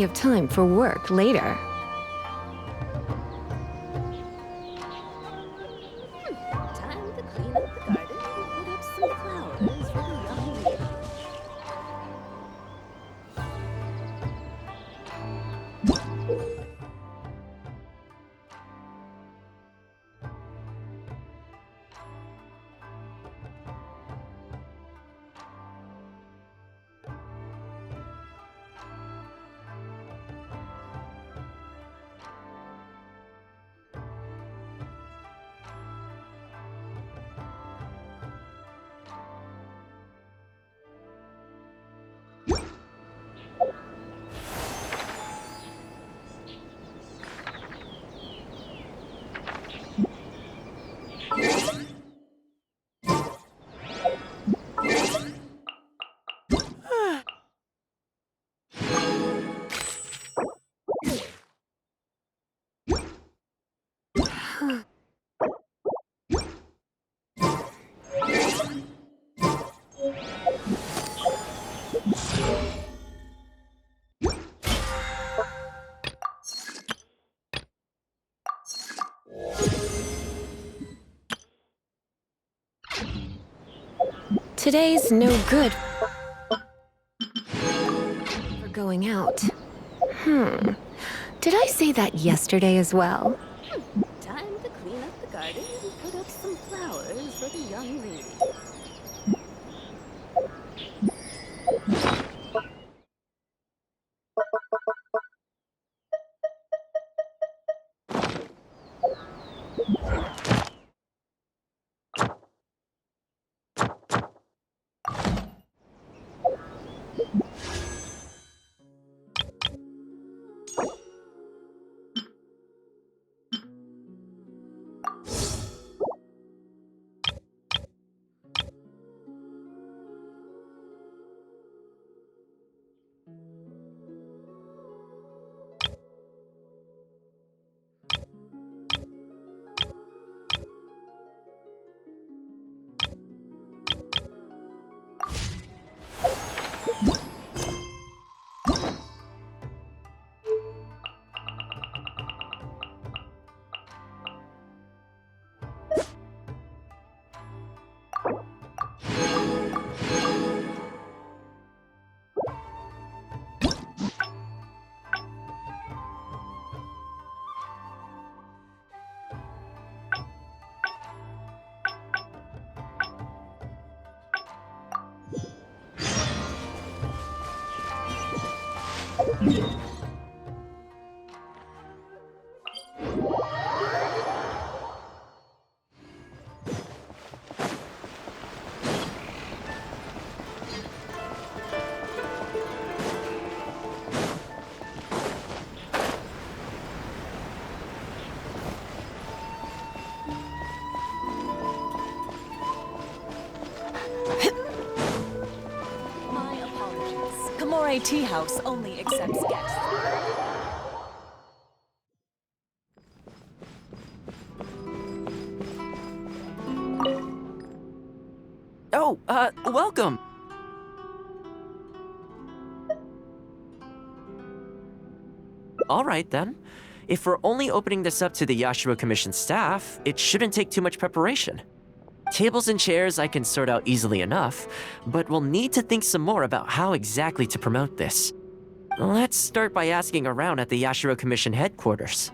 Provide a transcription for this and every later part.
of time for work later. Time to clean up the garden and put up some flowers for the young lady. Today's no good for going out. Did I say that yesterday as well? Time to clean up the garden and put up some flowers for the young lady. My apologies. Kamore Tea House only accepts guests. Oh, welcome! Alright then. If we're only opening this up to the Yashiro Commission staff, it shouldn't take too much preparation. Tables and chairs I can sort out easily enough, but we'll need to think some more about how exactly to promote this. Let's start by asking around at the Yashiro Commission headquarters.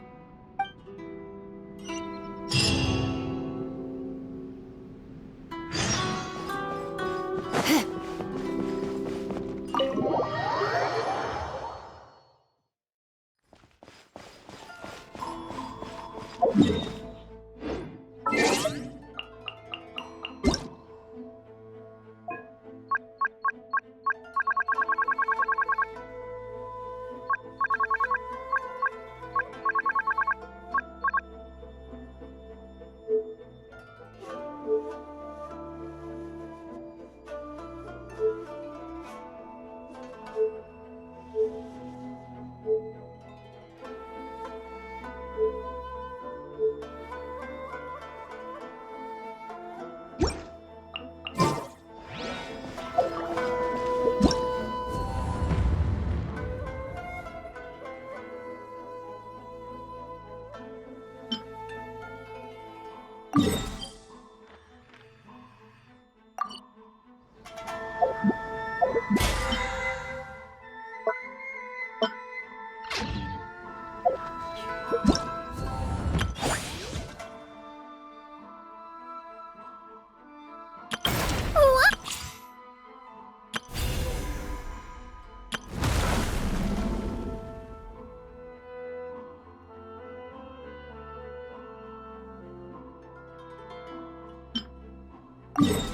One.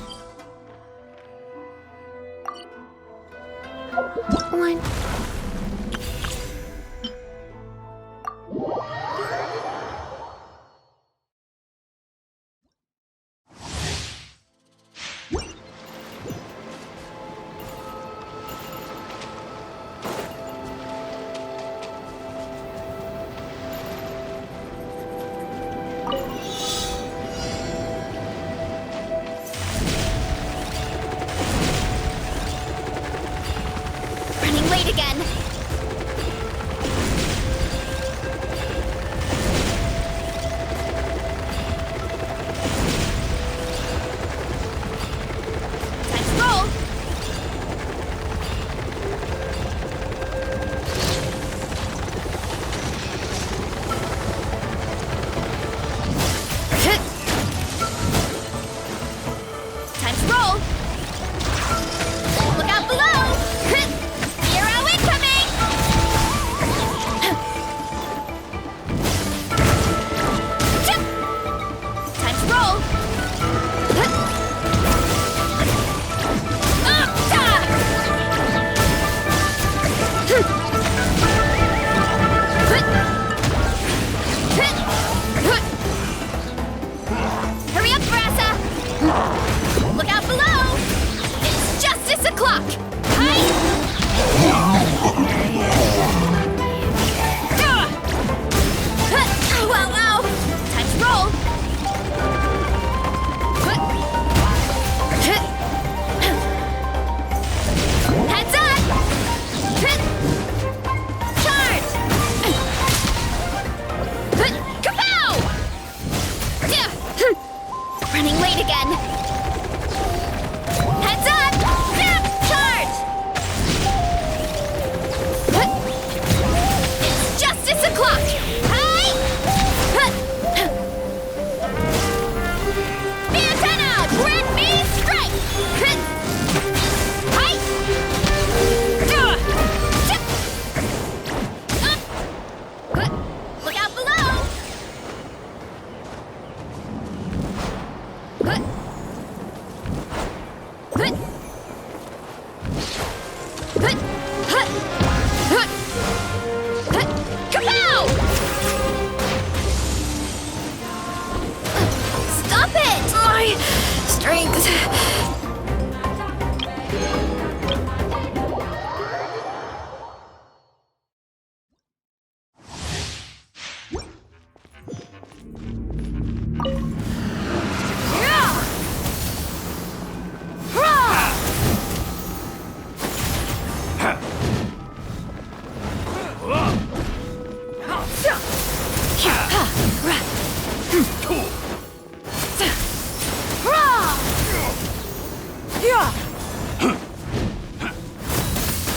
Running late again. Time to roll. Time to roll. Look out below. Hero incoming! Time to roll. Hurry up, Brassa! Look out below! It's justice o'clock! Hi! Wow, wow! Time to roll! Heads up! Charge! Kapow! Running late again! Heads up! Charge! It's justice o'clock! Hi! Be antenna! Grant me strike! Hi! Look out below! Kapow! Stop it! My strength.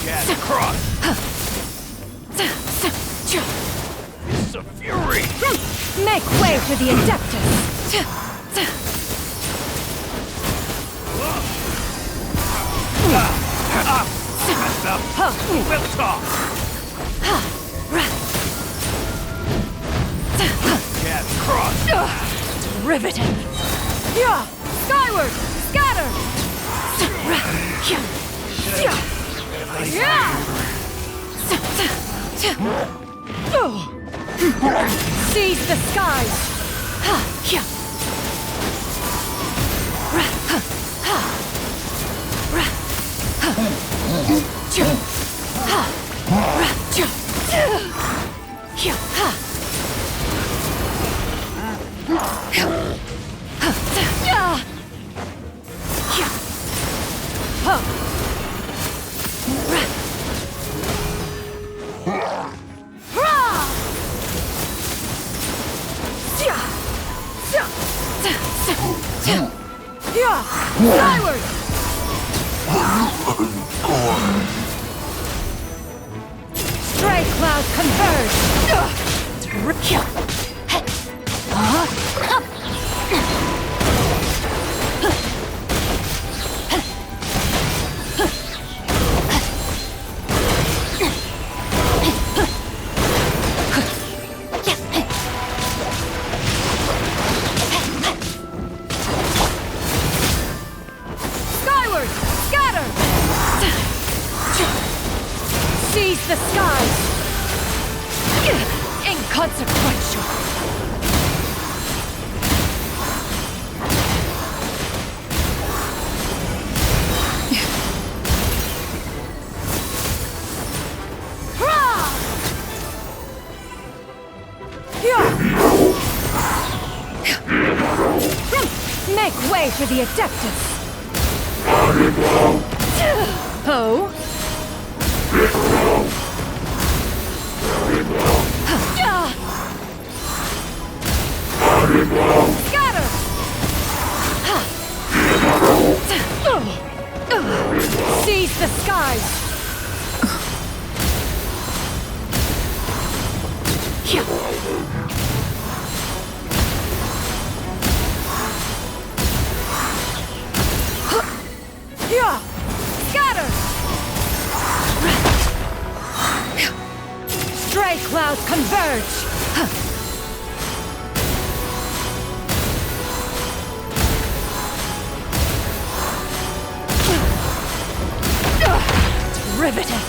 Gas cross! It's a fury! Make way for the Adeptus! That's up! We'll talk! Gas cross! Riveting! Yeah! Skyward! Scatter! Seize the skies! Skyward! Stray cloud converge! Consequential. Make way for the Adeptus! Oh? Scatter! Seize the skies! Scatter! Stray clouds converge! Riveting!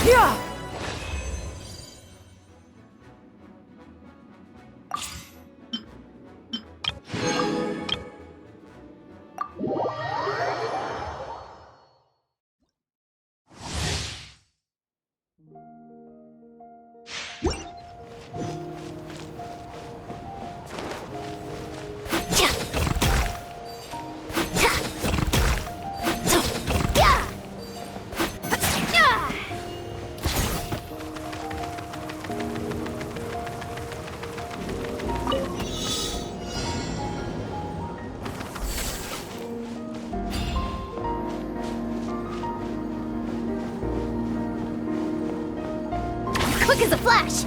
Yeah! Quick as a flash!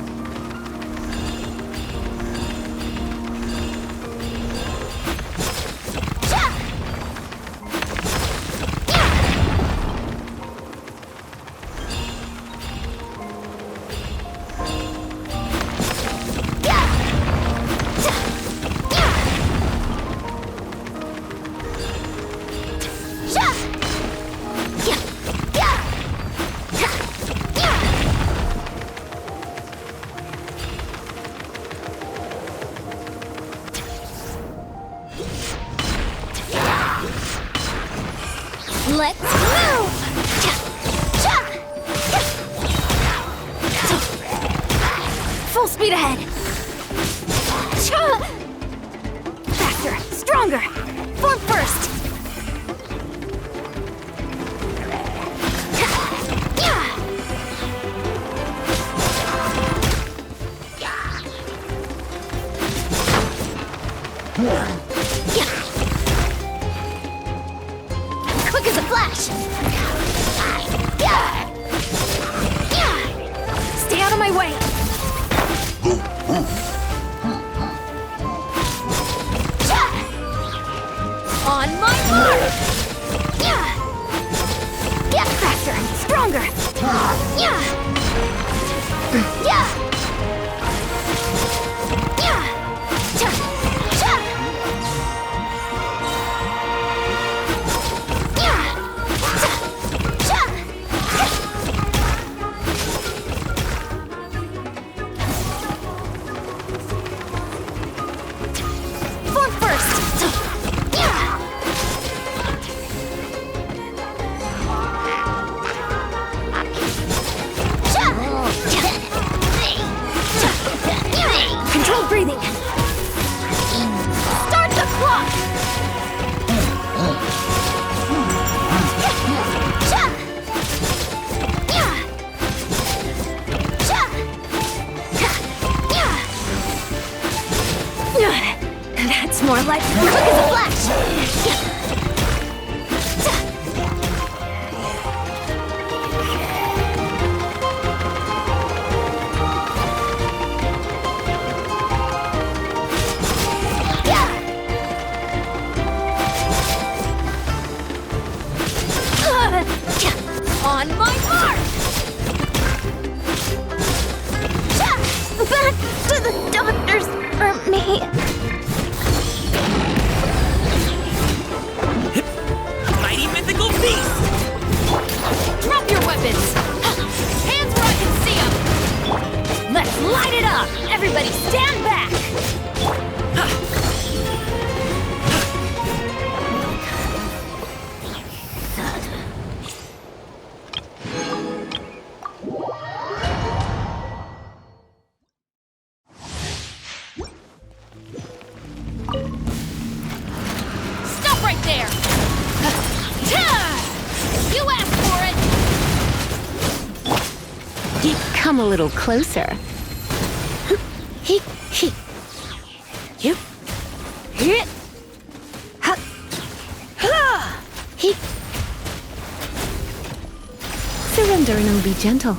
Let's move! Full speed ahead! Faster! Stronger! Form first! Quick as a flash! Stay out of my way! On my mark! Faster! Stronger! Form first! Controlled breathing! Start the clock! That's more like quick as a flash! On my mark! Back to the doctors for me! Mighty mythical beast! Drop your weapons! Hands where I can see 'em! Everybody stand back! Stop right there! You asked for it! Come a little closer. He. You. He. Surrender and I'll be gentle.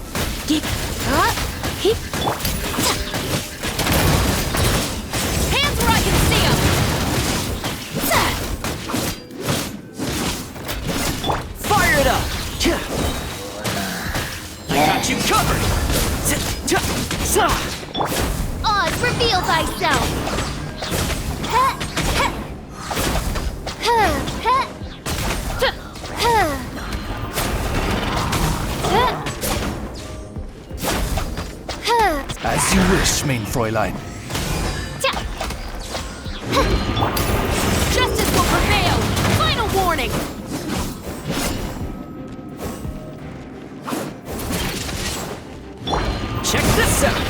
Hands where I can see them! Fire it up! I got you covered! Oz, reveal thyself! As you wish, mein Fräulein. Justice will prevail! Final warning! Check this out!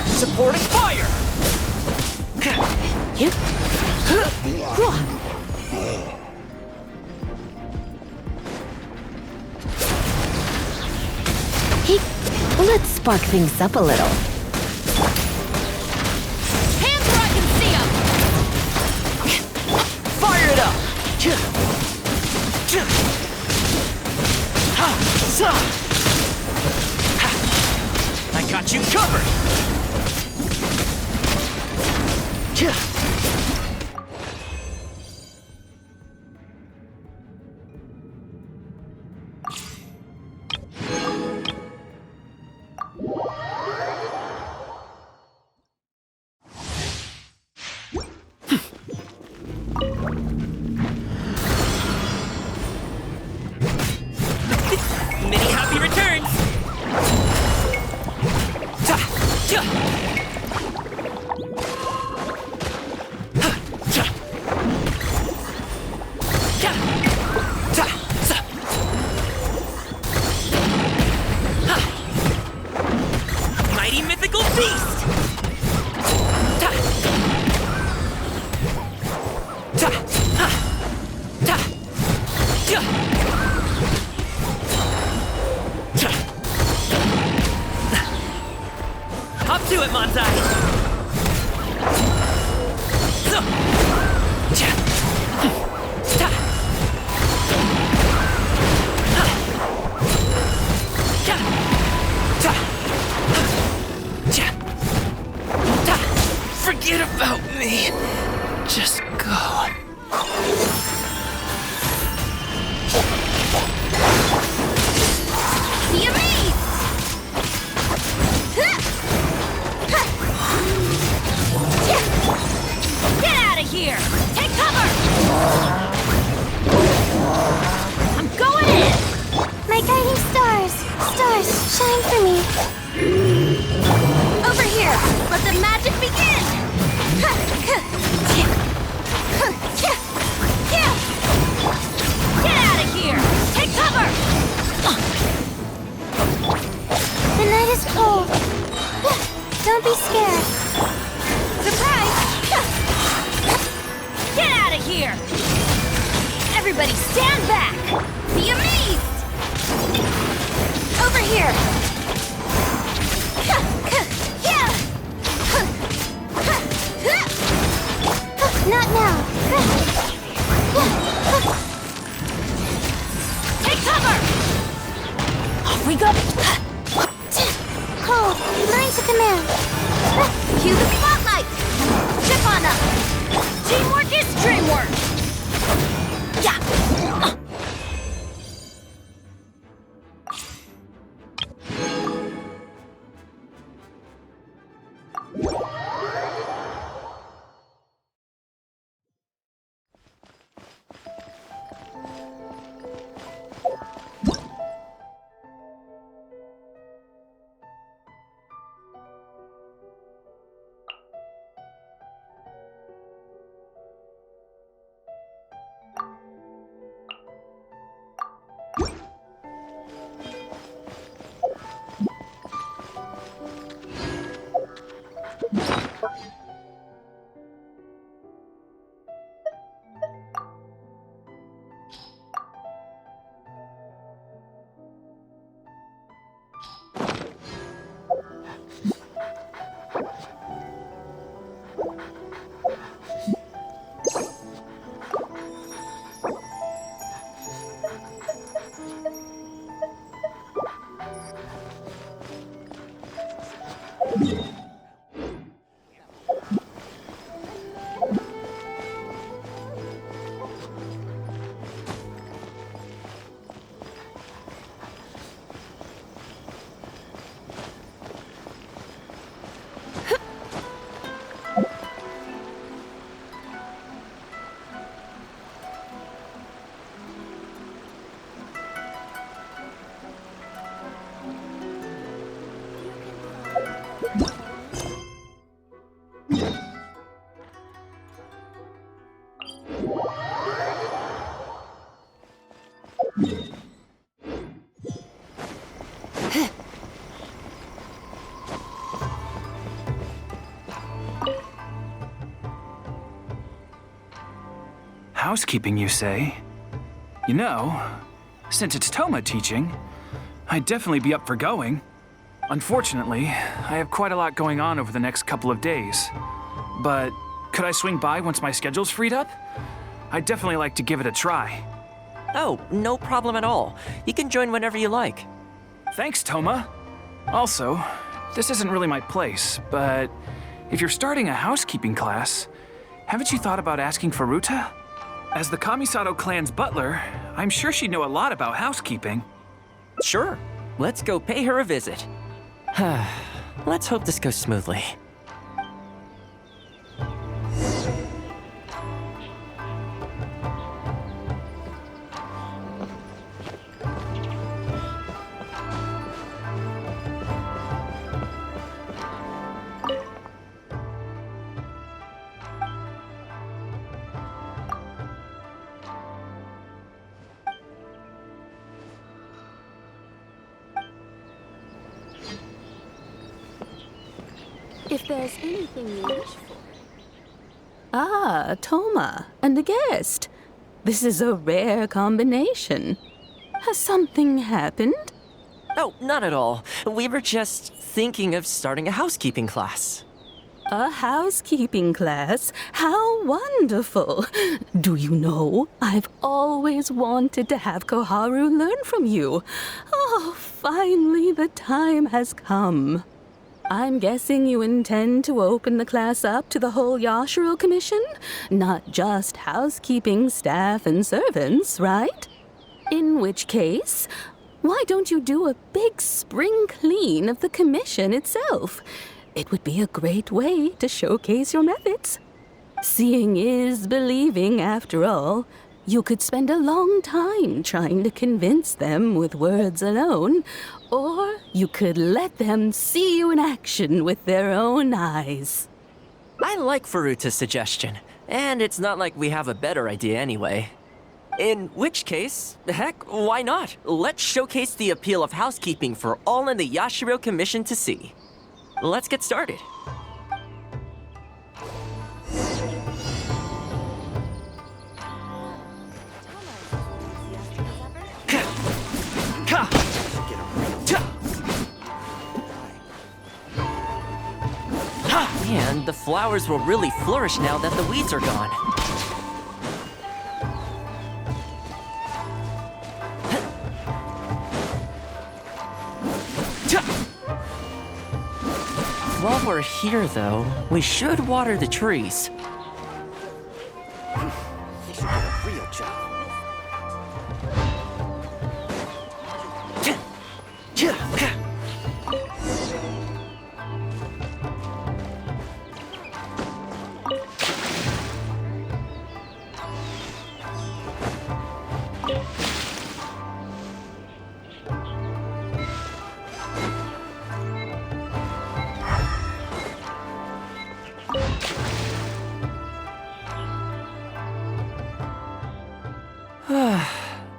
Supporting fire! Let's spark things up a little. Hands where I can see them! Fire it up! I got you covered! Many happy returns! Mighty mythical beast! Up to it, Manzai! Forget about me. Just go. Be amazed! Get out of here! Take cover! I'm going in! My guiding stars! Stars, shine for me! Over here! Let the magic begin! Get out of here! Take cover! The night is cold. Don't be scared. Surprise! Get out of here! Everybody stand back! Be amazed! Over here! Not now! Take cover! Off we go! Cold, line to command. Cue the spotlight! Chip on up! Teamwork is dreamwork! Yeah! Housekeeping, you say? You know, since it's Toma teaching, I'd definitely be up for going. Unfortunately, I have quite a lot going on over the next couple of days. But could I swing by once my schedule's freed up? I'd definitely like to give it a try. Oh, no problem at all. You can join whenever you like. Thanks, Toma. Also, this isn't really my place, but if you're starting a housekeeping class, haven't you thought about asking for Ruta? As the Kamisato clan's butler, I'm sure she'd know a lot about housekeeping. Sure. Let's go pay her a visit. Let's hope this goes smoothly. If there's anything you wish for. Ah, Toma, and a guest. This is a rare combination. Has something happened? Oh, not at all. We were just thinking of starting a housekeeping class. A housekeeping class? How wonderful! Do you know, I've always wanted to have Koharu learn from you. Oh, finally the time has come. I'm guessing you intend to open the class up to the whole Yashiro Commission? Not just housekeeping staff and servants, right? In which case, why don't you do a big spring clean of the commission itself? It would be a great way to showcase your methods. Seeing is believing, after all. You could spend a long time trying to convince them with words alone, or you could let them see you in action with their own eyes. I like Furuta's suggestion, and it's not like we have a better idea anyway. In which case, heck, why not? Let's showcase the appeal of housekeeping for all in the Yashiro Commission to see. Let's get started. Man, the flowers will really flourish now that the weeds are gone. While we're here, though, we should water the trees. They should get a real job.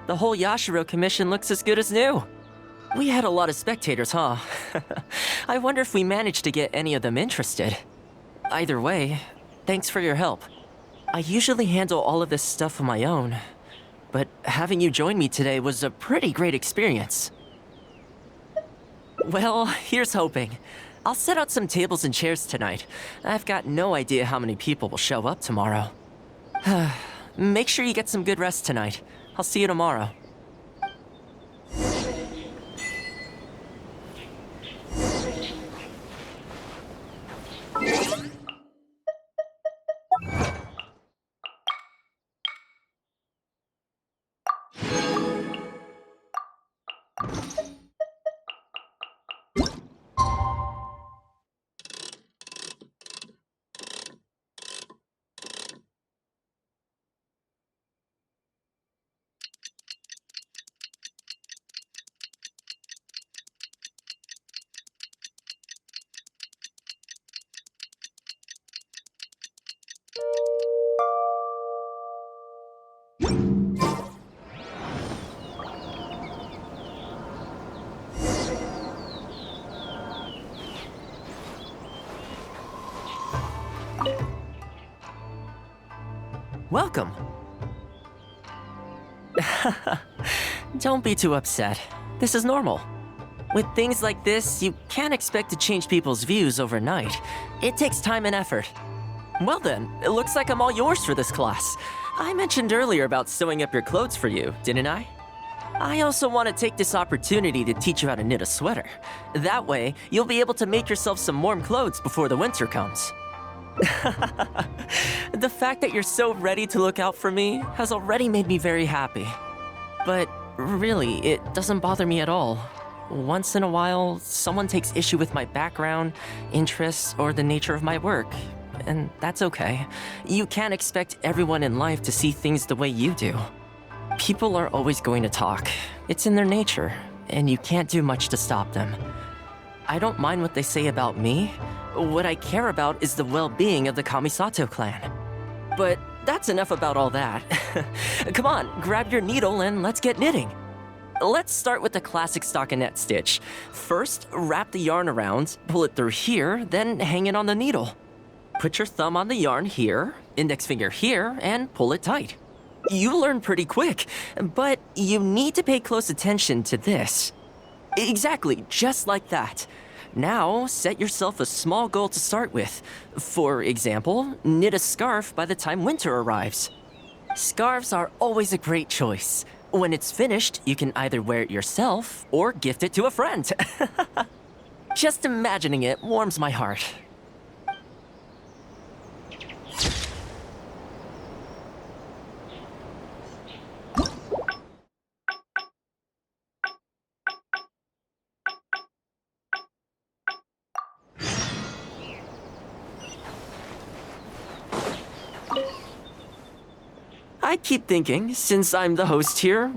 The whole Yashiro Commission looks as good as new. We had a lot of spectators, huh? I wonder if we managed to get any of them interested. Either way, thanks for your help. I usually handle all of this stuff on my own, but having you join me today was a pretty great experience. Well, here's hoping. I'll set out some tables and chairs tonight. I've got no idea how many people will show up tomorrow. Make sure you get some good rest tonight. I'll see you tomorrow. Welcome. Don't be too upset. This is normal. With things like this, you can't expect to change people's views overnight. It takes time and effort. Well then, it looks like I'm all yours for this class. I mentioned earlier about sewing up your clothes for you, didn't I? I also want to take this opportunity to teach you how to knit a sweater. That way, you'll be able to make yourself some warm clothes before the winter comes. The fact that you're so ready to look out for me has already made me very happy. But really, it doesn't bother me at all. Once in a while, someone takes issue with my background, interests, or the nature of my work. And that's okay. You can't expect everyone in life to see things the way you do. People are always going to talk. It's in their nature, and you can't do much to stop them. I don't mind what they say about me. What I care about is the well-being of the Kamisato clan. But that's enough about all that. Come on, grab your needle and let's get knitting. Let's start with the classic stockinette stitch. First, wrap the yarn around, pull it through here, then hang it on the needle. Put your thumb on the yarn here, index finger here, and pull it tight. You learn pretty quick, but you need to pay close attention to this. Exactly, just like that. Now, set yourself a small goal to start with. For example, knit a scarf by the time winter arrives. Scarves are always a great choice. When it's finished, you can either wear it yourself or gift it to a friend. Just imagining it warms my heart. I keep thinking, since I'm the host here...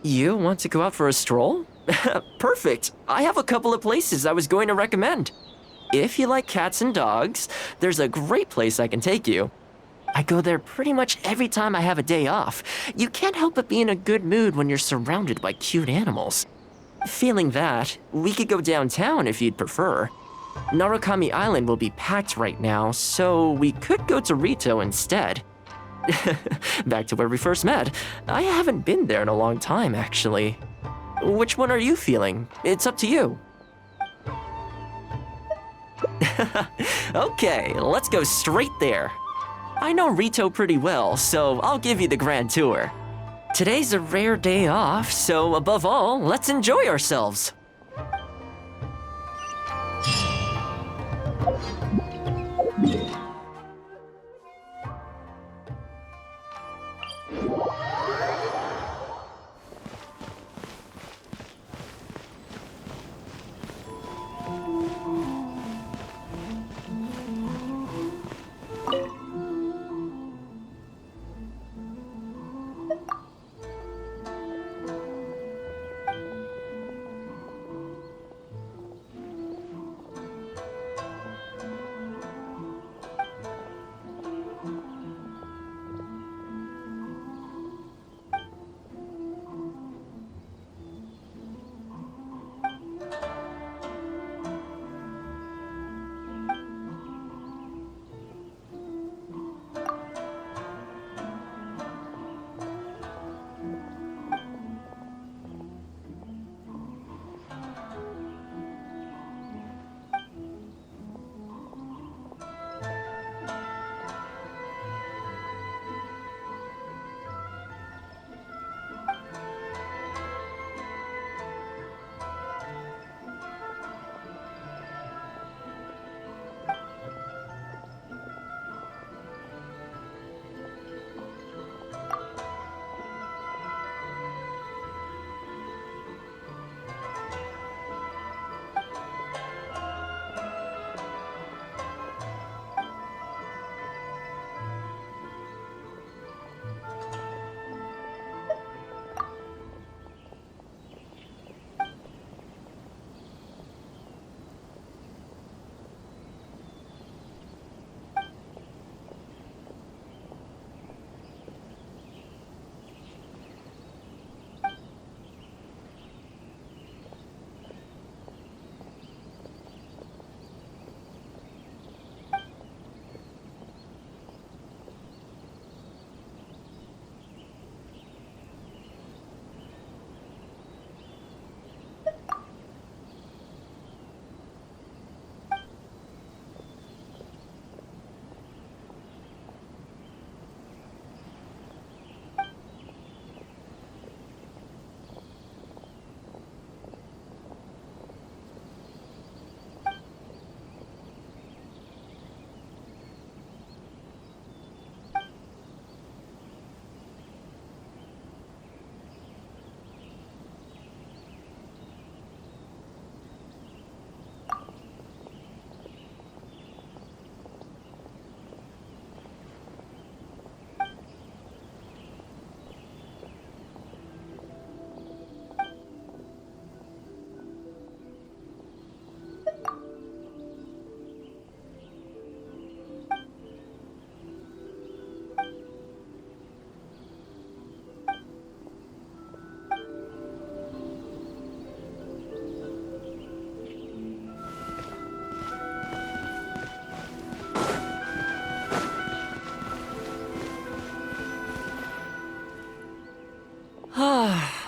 You want to go out for a stroll? Perfect! I have a couple of places I was going to recommend. If you like cats and dogs, there's a great place I can take you. I go there pretty much every time I have a day off. You can't help but be in a good mood when you're surrounded by cute animals. Feeling that, we could go downtown if you'd prefer. Narukami Island will be packed right now, so we could go to Rito instead. Back to where we first met. I haven't been there in a long time, actually. Which one are you feeling? It's up to you. Okay, let's go straight there. I know Rito pretty well, so I'll give you the grand tour. Today's a rare day off, so above all, let's enjoy ourselves.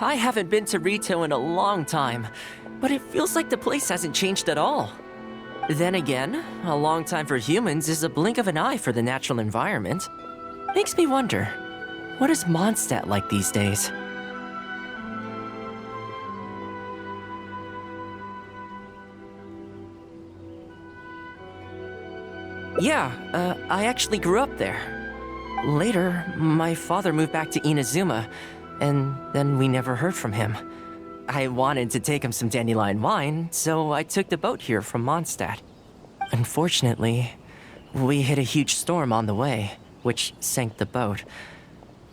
I haven't been to Rito in a long time, but it feels like the place hasn't changed at all. Then again, a long time for humans is a blink of an eye for the natural environment. Makes me wonder, what is Mondstadt like these days? Yeah, I actually grew up there. Later, my father moved back to Inazuma, and then we never heard from him. I wanted to take him some dandelion wine, so I took the boat here from Mondstadt. Unfortunately, we hit a huge storm on the way, which sank the boat.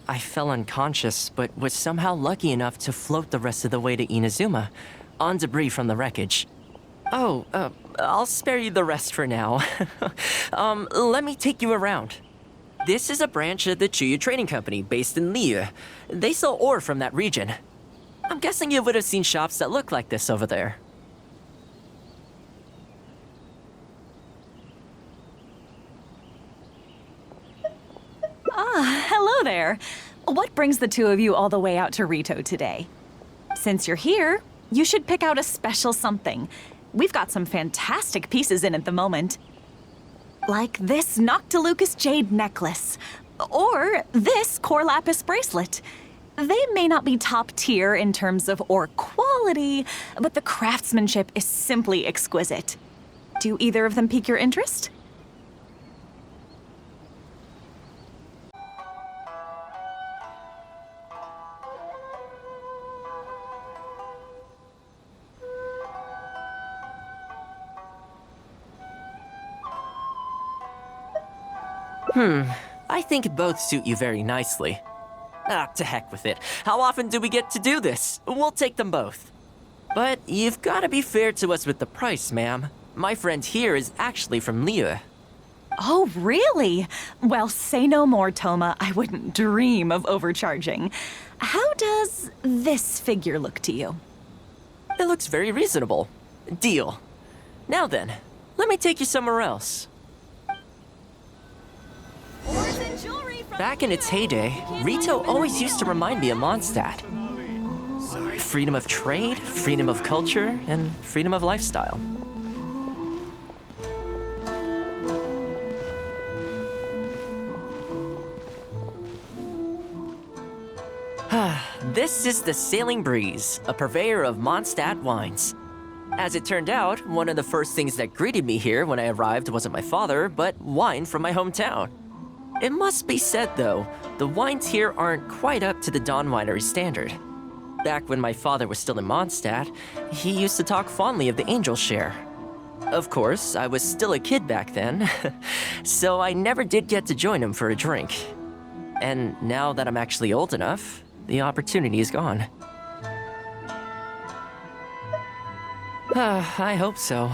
I fell unconscious, but was somehow lucky enough to float the rest of the way to Inazuma, on debris from the wreckage. Oh, I'll spare you the rest for now. Let me take you around. This is a branch of the Chuyu Trading Company based in Liu. They sell ore from that region. I'm guessing you would have seen shops that look like this over there. Hello there. What brings the two of you all the way out to Rito today? Since you're here, you should pick out a special something. We've got some fantastic pieces in at the moment. Like this Noctilucus jade necklace, or this Core Lapis bracelet. They may not be top tier in terms of ore quality, but the craftsmanship is simply exquisite. Do either of them pique your interest? I think both suit you very nicely. Ah, to heck with it. How often do we get to do this? We'll take them both. But you've got to be fair to us with the price, ma'am. My friend here is actually from Liu. Oh, really? Well, say no more, Toma. I wouldn't dream of overcharging. How does this figure look to you? It looks very reasonable. Deal. Now then, let me take you somewhere else. Back in its heyday, Rito always used to remind me of Mondstadt. Freedom of trade, freedom of culture, and freedom of lifestyle. This is the Sailing Breeze, a purveyor of Mondstadt wines. As it turned out, one of the first things that greeted me here when I arrived wasn't my father, but wine from my hometown. It must be said, though, the wines here aren't quite up to the Dawn Winery standard. Back when my father was still in Mondstadt, he used to talk fondly of the Angel Share. Of course, I was still a kid back then, so I never did get to join him for a drink. And now that I'm actually old enough, the opportunity is gone. I hope so.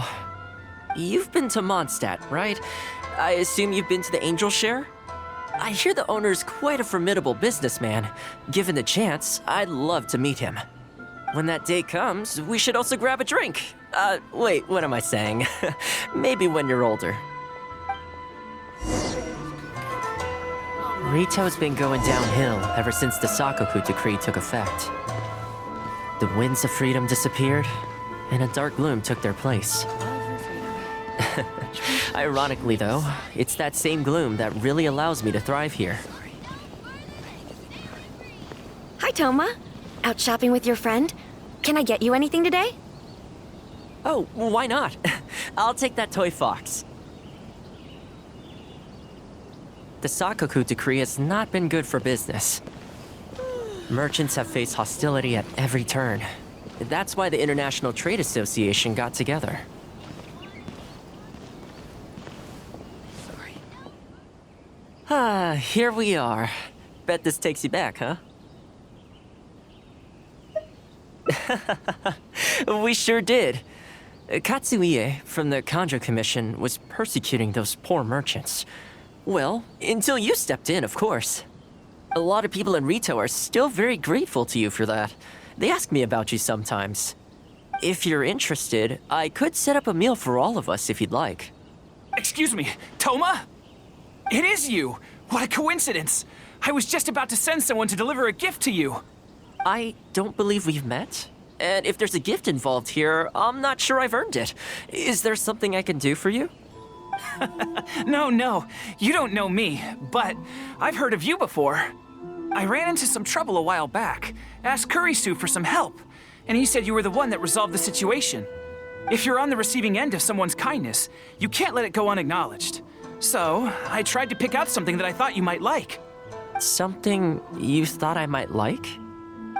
You've been to Mondstadt, right? I assume you've been to the Angel Share? I hear the owner's quite a formidable businessman. Given the chance, I'd love to meet him. When that day comes, we should also grab a drink. Wait, what am I saying? Maybe when you're older. Rito's been going downhill ever since the Sakoku decree took effect. The winds of freedom disappeared, and a dark gloom took their place. Ironically, though, it's that same gloom that really allows me to thrive here. Hi, Toma. Out shopping with your friend? Can I get you anything today? Oh, why not? I'll take that toy fox. The Sakoku decree has not been good for business. Merchants have faced hostility at every turn. That's why the International Trade Association got together. Here we are. Bet this takes you back, huh? We sure did. Katsuie from the Kanjo Commission was persecuting those poor merchants. Well, until you stepped in, of course. A lot of people in Rito are still very grateful to you for that. They ask me about you sometimes. If you're interested, I could set up a meal for all of us if you'd like. Excuse me, Toma? It is you! What a coincidence! I was just about to send someone to deliver a gift to you. I don't believe we've met. And if there's a gift involved here, I'm not sure I've earned it. Is there something I can do for you? No, you don't know me, but I've heard of you before. I ran into some trouble a while back, asked Kurisu for some help, and he said you were the one that resolved the situation. If you're on the receiving end of someone's kindness, you can't let it go unacknowledged. So, I tried to pick out something that I thought you might like. Something you thought I might like?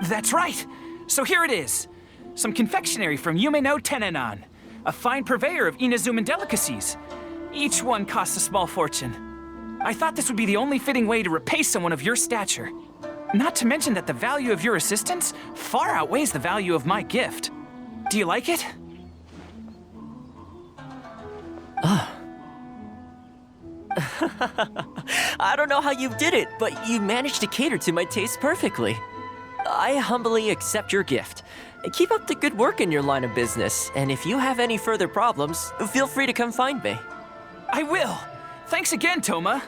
That's right! So here it is. Some confectionery from Yume no Tenenan, a fine purveyor of Inazuman delicacies. Each one costs a small fortune. I thought this would be the only fitting way to repay someone of your stature. Not to mention that the value of your assistance far outweighs the value of my gift. Do you like it? I don't know how you did it, but you managed to cater to my taste perfectly. I humbly accept your gift. Keep up the good work in your line of business, and if you have any further problems, feel free to come find me. I will. Thanks again, Toma.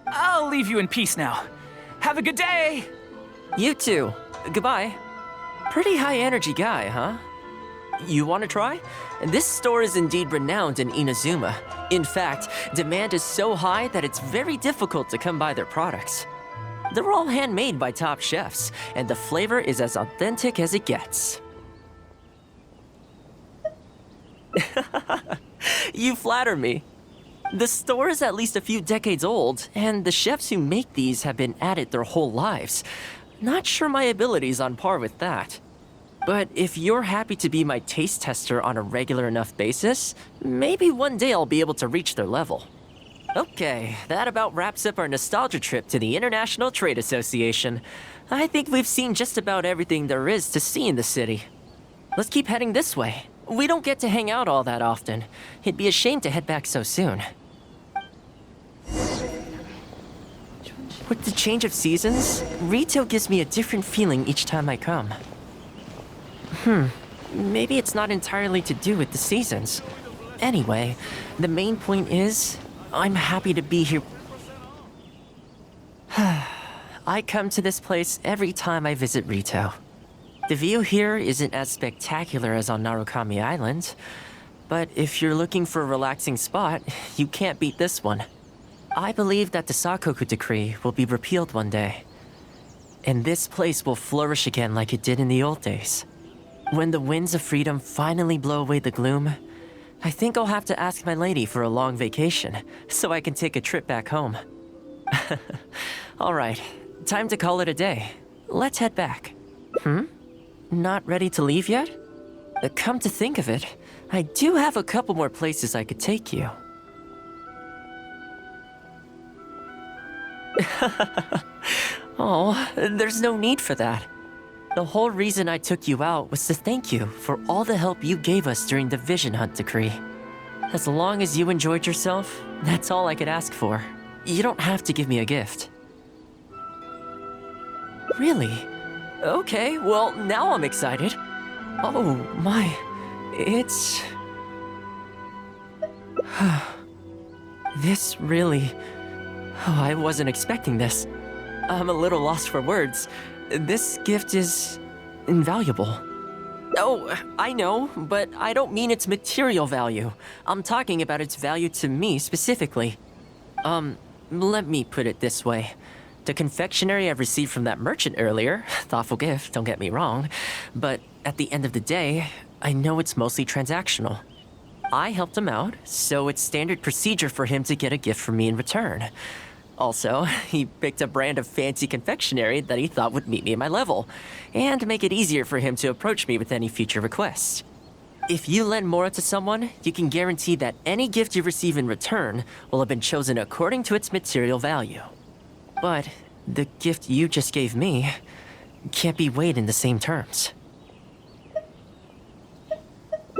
I'll leave you in peace now. Have a good day! You too. Goodbye. Pretty high energy guy, huh? You want to try? This store is indeed renowned in Inazuma. In fact, demand is so high that it's very difficult to come by their products. They're all handmade by top chefs, and the flavor is as authentic as it gets. You flatter me. The store is at least a few decades old, and the chefs who make these have been at it their whole lives. Not sure my ability's on par with that. But if you're happy to be my taste tester on a regular enough basis, maybe one day I'll be able to reach their level. Okay, that about wraps up our nostalgia trip to the International Trade Association. I think we've seen just about everything there is to see in the city. Let's keep heading this way. We don't get to hang out all that often. It'd be a shame to head back so soon. With the change of seasons, Rito gives me a different feeling each time I come. Maybe it's not entirely to do with the seasons. Anyway, the main point is, I'm happy to be here. I come to this place every time I visit Rito. The view here isn't as spectacular as on Narukami Island, but if you're looking for a relaxing spot, you can't beat this one. I believe that the Sakoku decree will be repealed one day, and this place will flourish again like it did in the old days. When the winds of freedom finally blow away the gloom, I think I'll have to ask my lady for a long vacation, so I can take a trip back home. Alright, time to call it a day. Let's head back. Not ready to leave yet? Come to think of it, I do have a couple more places I could take you. Oh, there's no need for that. The whole reason I took you out was to thank you for all the help you gave us during the Vision Hunt decree. As long as you enjoyed yourself, that's all I could ask for. You don't have to give me a gift. Really? Okay, well, now I'm excited. Oh my, it's... This really... Oh, I wasn't expecting this. I'm a little lost for words. This gift is invaluable. Oh, I know, but I don't mean its material value. I'm talking about its value to me specifically. Let me put it this way. The confectionery I received from that merchant earlier, thoughtful gift, don't get me wrong, but at the end of the day, I know it's mostly transactional. I helped him out, so it's standard procedure for him to get a gift from me in return. Also, he picked a brand of fancy confectionery that he thought would meet me at my level, and make it easier for him to approach me with any future requests. If you lend Mora to someone, you can guarantee that any gift you receive in return will have been chosen according to its material value. But the gift you just gave me can't be weighed in the same terms.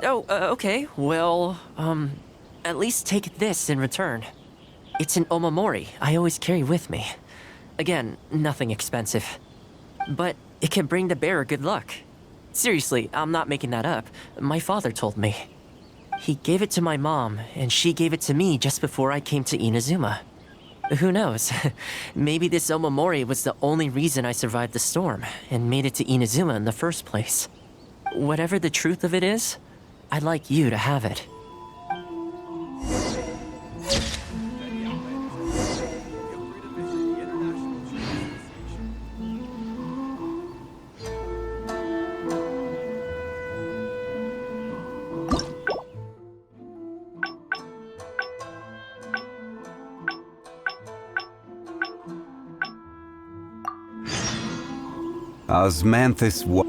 Oh, okay, well, at least take this in return. It's an omamori I always carry with me. Again, nothing expensive. But it can bring the bearer good luck. Seriously, I'm not making that up. My father told me. He gave it to my mom, and she gave it to me just before I came to Inazuma. Who knows? Maybe this Omamori was the only reason I survived the storm and made it to Inazuma in the first place. Whatever the truth of it is, I'd like you to have it. Osmanthus wa-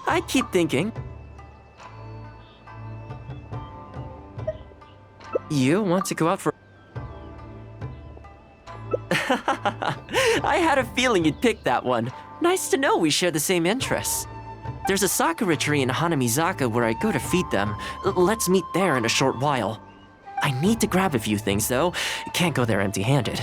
I keep thinking. You want to go out for... I had a feeling you'd pick that one. Nice to know we share the same interests. There's a sakura tree in Hanamizaka where I go to feed them. Let's meet there in a short while. I need to grab a few things, though. Can't go there empty-handed.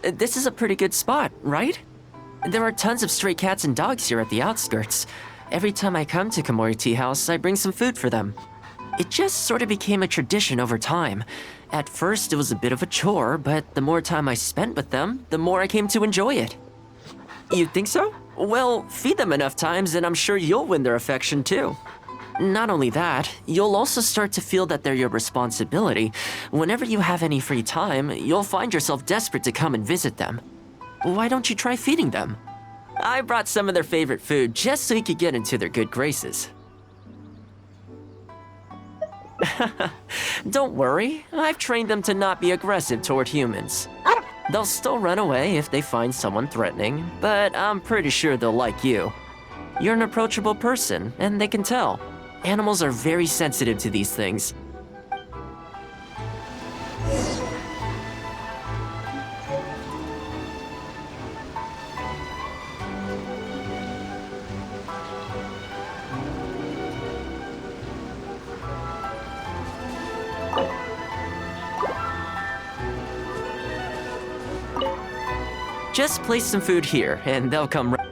This is a pretty good spot, right? There are tons of stray cats and dogs here at the outskirts. Every time I come to Komori Tea House, I bring some food for them. It just sort of became a tradition over time. At first, it was a bit of a chore, but the more time I spent with them, the more I came to enjoy it. You think so? Well, feed them enough times and I'm sure you'll win their affection too. Not only that, you'll also start to feel that they're your responsibility. Whenever you have any free time, you'll find yourself desperate to come and visit them. Why don't you try feeding them? I brought some of their favorite food just so you could get into their good graces. Don't worry, I've trained them to not be aggressive toward humans. They'll still run away if they find someone threatening, but I'm pretty sure they'll like you. You're an approachable person, and they can tell. Animals are very sensitive to these things. Just place some food here, and they'll come right.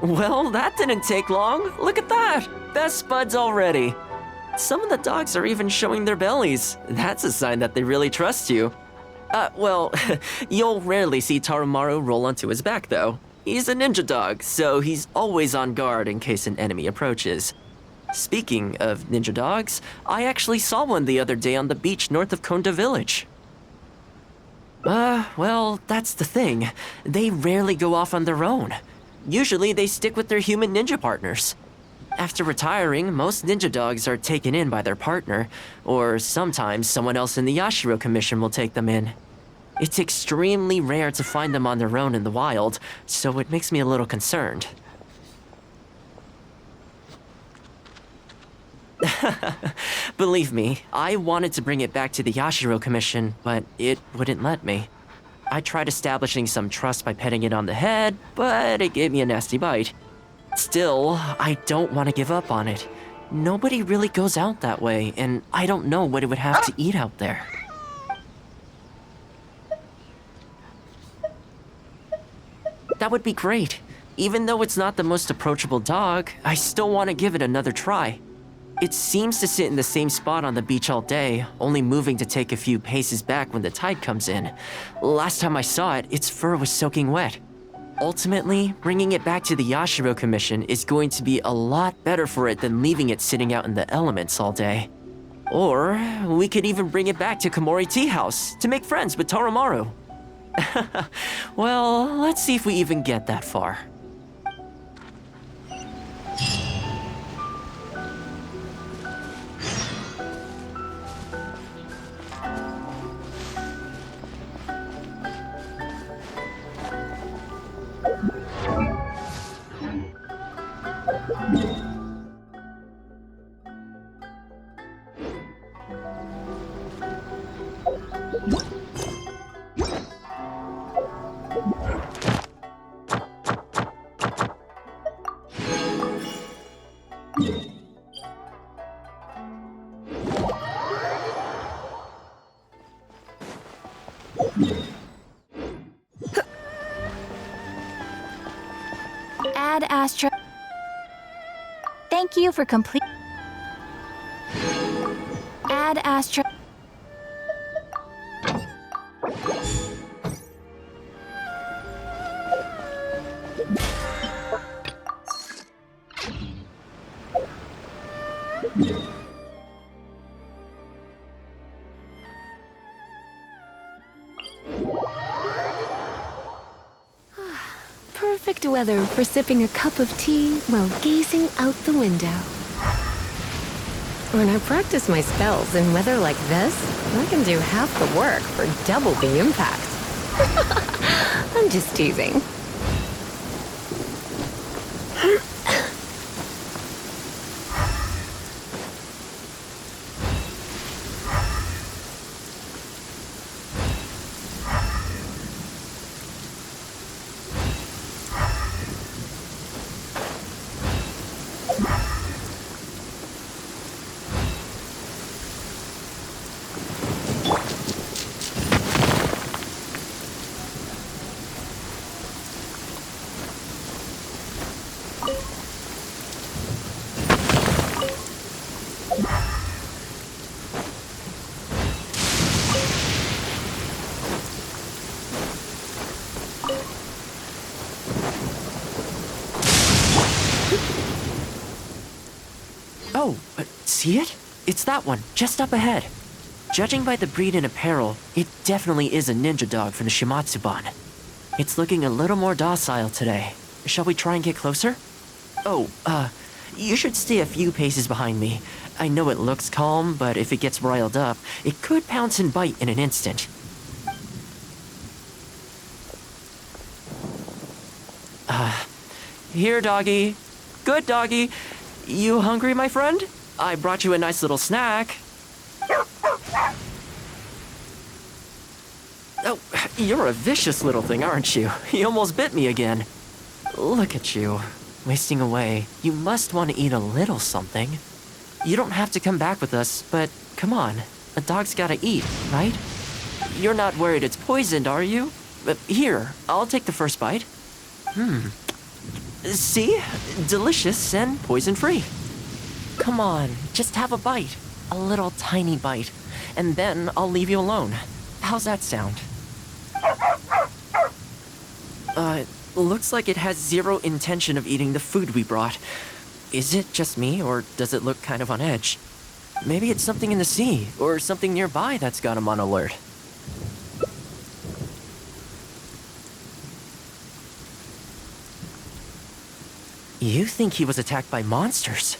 Well, that didn't take long. Look at that! Best buds already. Some of the dogs are even showing their bellies. That's a sign that they really trust you. Well, you'll rarely see Tarumaru roll onto his back, though. He's a ninja dog, so he's always on guard in case an enemy approaches. Speaking of ninja dogs, I actually saw one the other day on the beach north of Konda Village. Well, that's the thing. They rarely go off on their own. Usually they stick with their human ninja partners. After retiring, most ninja dogs are taken in by their partner, or sometimes someone else in the Yashiro Commission will take them in. It's extremely rare to find them on their own in the wild, so it makes me a little concerned. Believe me, I wanted to bring it back to the Yashiro Commission, but it wouldn't let me. I tried establishing some trust by petting it on the head, but it gave me a nasty bite. Still, I don't want to give up on it. Nobody really goes out that way, and I don't know what it would have to eat out there. That would be great. Even though it's not the most approachable dog, I still want to give it another try. It seems to sit in the same spot on the beach all day, only moving to take a few paces back when the tide comes in. Last time I saw it, its fur was soaking wet. Ultimately, bringing it back to the Yashiro Commission is going to be a lot better for it than leaving it sitting out in the elements all day. Or we could even bring it back to Komori Tea House to make friends with Toromaru. Well, let's see if we even get that far. Ad Astra. Thank you for complete. Ad Astra. Perfect weather for sipping a cup of tea while gazing out the window. When I practice my spells in weather like this, I can do half the work for double the impact. I'm just teasing. Oh, see it? It's that one, just up ahead. Judging by the breed and apparel, it definitely is a ninja dog from the Shimatsuban. It's looking a little more docile today. Shall we try and get closer? Oh, you should stay a few paces behind me. I know it looks calm, but if it gets riled up, it could pounce and bite in an instant. Here, doggy. Good doggy. You hungry, my friend? I brought you a nice little snack. Oh, you're a vicious little thing, aren't you? You almost bit me again. Look at you, wasting away. You must want to eat a little something. You don't have to come back with us, but come on. A dog's gotta eat, right? You're not worried it's poisoned, are you? Here, I'll take the first bite. See? Delicious and poison-free. Come on, just have a bite. A little tiny bite. And then I'll leave you alone. How's that sound? Looks like it has zero intention of eating the food we brought. Is it just me, or does it look kind of on edge? Maybe it's something in the sea, or something nearby that's got him on alert. You think he was attacked by monsters?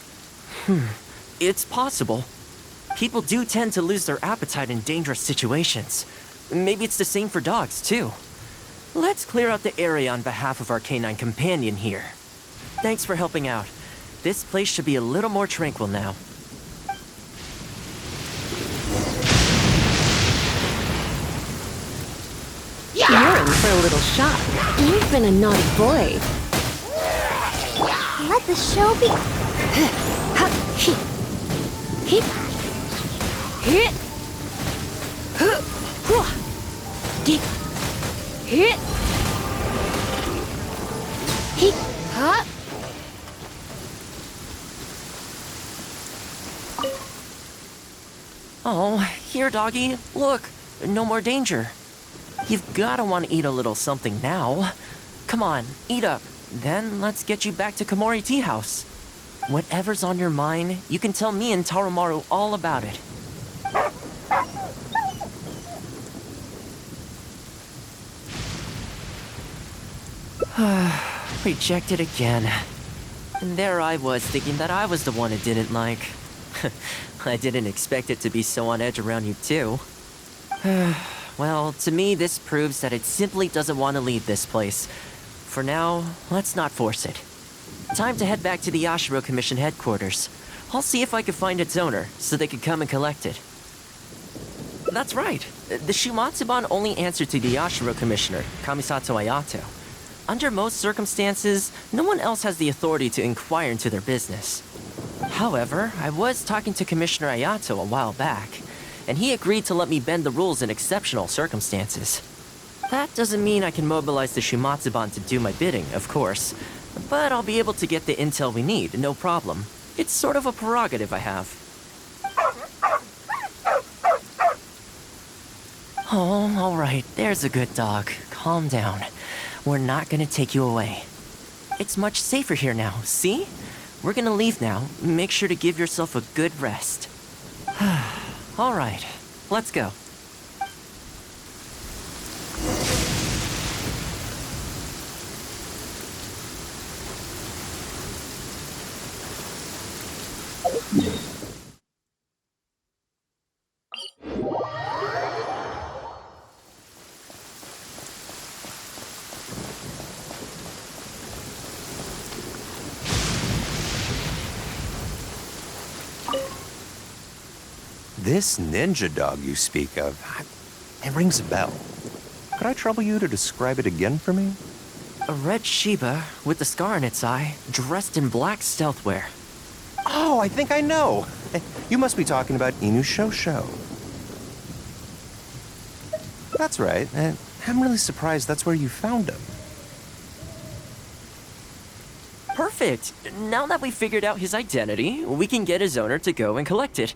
It's possible. People do tend to lose their appetite in dangerous situations. Maybe it's the same for dogs, too. Let's clear out the area on behalf of our canine companion here. Thanks for helping out. This place should be a little more tranquil now. You're in for a little shock. You've been a naughty boy. Let the show be. Oh, here, doggy. Look, no more danger. You've gotta want to eat a little something now. Come on, eat up. Then let's get you back to Komori Tea House. Whatever's on your mind, you can tell me and Tarumaru all about it. Rejected again. And there I was, thinking that I was the one it didn't like. I didn't expect it to be so on edge around you too. Well, to me this proves that it simply doesn't want to leave this place. For now, let's not force it. Time to head back to the Yashiro Commission headquarters. I'll see if I can find its owner, so they can come and collect it. That's right. The Shumatsuban only answer to the Yashiro Commissioner, Kamisato Ayato. Under most circumstances, no one else has the authority to inquire into their business. However, I was talking to Commissioner Ayato a while back, and he agreed to let me bend the rules in exceptional circumstances. That doesn't mean I can mobilize the Shumatsuban to do my bidding, of course, but I'll be able to get the intel we need, no problem. It's sort of a prerogative I have. Oh, alright, there's a good dog. Calm down. We're not gonna take you away. It's much safer here now, see? We're gonna leave now. Make sure to give yourself a good rest. Alright, let's go. This ninja dog you speak of, it rings a bell. Could I trouble you to describe it again for me? A red Shiba with a scar in its eye, dressed in black stealth wear. Oh, I think I know. You must be talking about Inu Shosho. That's right. I'm really surprised that's where you found him. Perfect. Now that we figured out his identity, we can get his owner to go and collect it.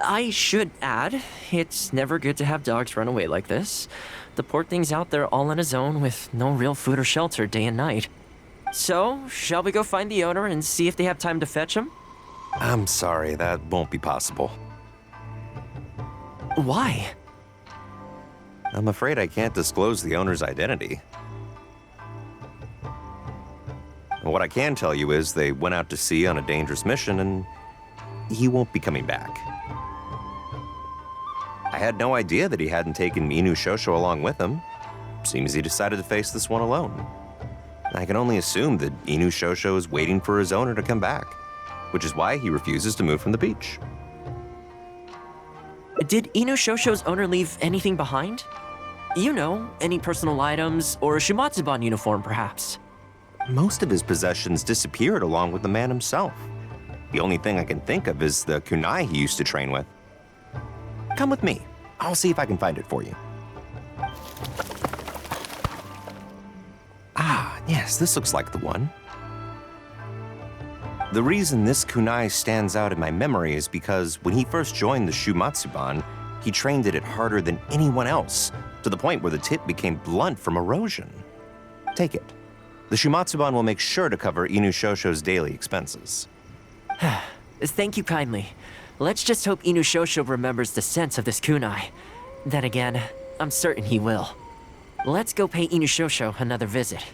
I should add, it's never good to have dogs run away like this. The poor thing's out there all on his own with no real food or shelter day and night. So, shall we go find the owner and see if they have time to fetch him? I'm sorry, that won't be possible. Why? I'm afraid I can't disclose the owner's identity. What I can tell you is they went out to sea on a dangerous mission and he won't be coming back. I had no idea that he hadn't taken Inu Shosho along with him. Seems he decided to face this one alone. I can only assume that Inu Shosho is waiting for his owner to come back, which is why he refuses to move from the beach. Did Inu Shosho's owner leave anything behind? You know, any personal items or a Shumatsuban uniform, perhaps? Most of his possessions disappeared along with the man himself. The only thing I can think of is the kunai he used to train with. Come with me. I'll see if I can find it for you. Ah, yes, this looks like the one. The reason this kunai stands out in my memory is because when he first joined the Shumatsuban, he trained it harder than anyone else, to the point where the tip became blunt from erosion. Take it. The Shumatsuban will make sure to cover Inu Shosho's daily expenses. Thank you kindly. Let's just hope Inu Shosho remembers the sense of this kunai. Then again, I'm certain he will. Let's go pay Inu Shosho another visit.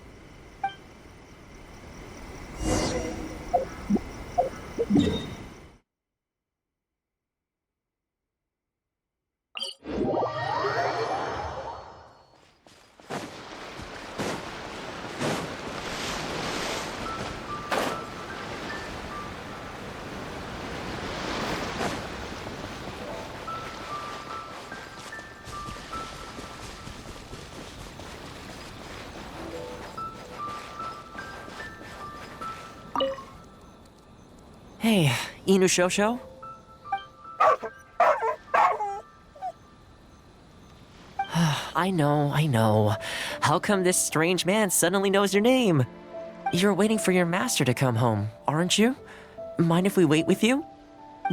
Hey, Inu Shosho? I know. How come this strange man suddenly knows your name? You're waiting for your master to come home, aren't you? Mind if we wait with you?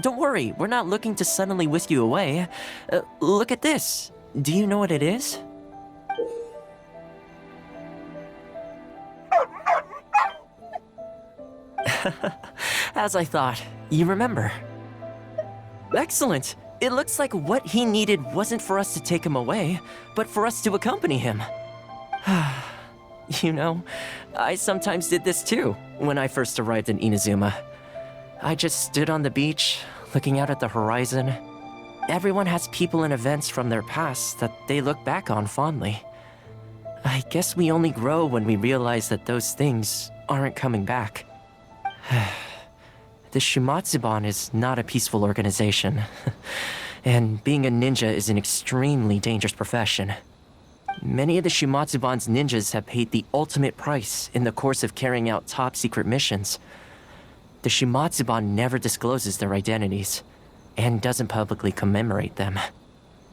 Don't worry, we're not looking to suddenly whisk you away. Look at this. Do you know what it is? As I thought, you remember. Excellent. It looks like what he needed wasn't for us to take him away, but for us to accompany him. You know, I sometimes did this too when I first arrived in Inazuma. I just stood on the beach, looking out at the horizon. Everyone has people and events from their past that they look back on fondly. I guess we only grow when we realize that those things aren't coming back. The Shumatsuban is not a peaceful organization, and being a ninja is an extremely dangerous profession. Many of the Shumatsuban's ninjas have paid the ultimate price in the course of carrying out top-secret missions. The Shumatsuban never discloses their identities, and doesn't publicly commemorate them.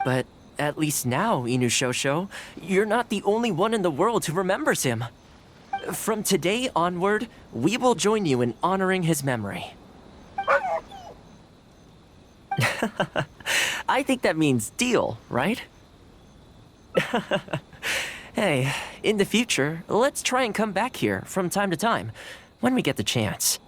But at least now, Inushosho, you're not the only one in the world who remembers him. From today onward, we will join you in honoring his memory. I think that means deal, right? Hey, in the future, let's try and come back here from time to time, when we get the chance.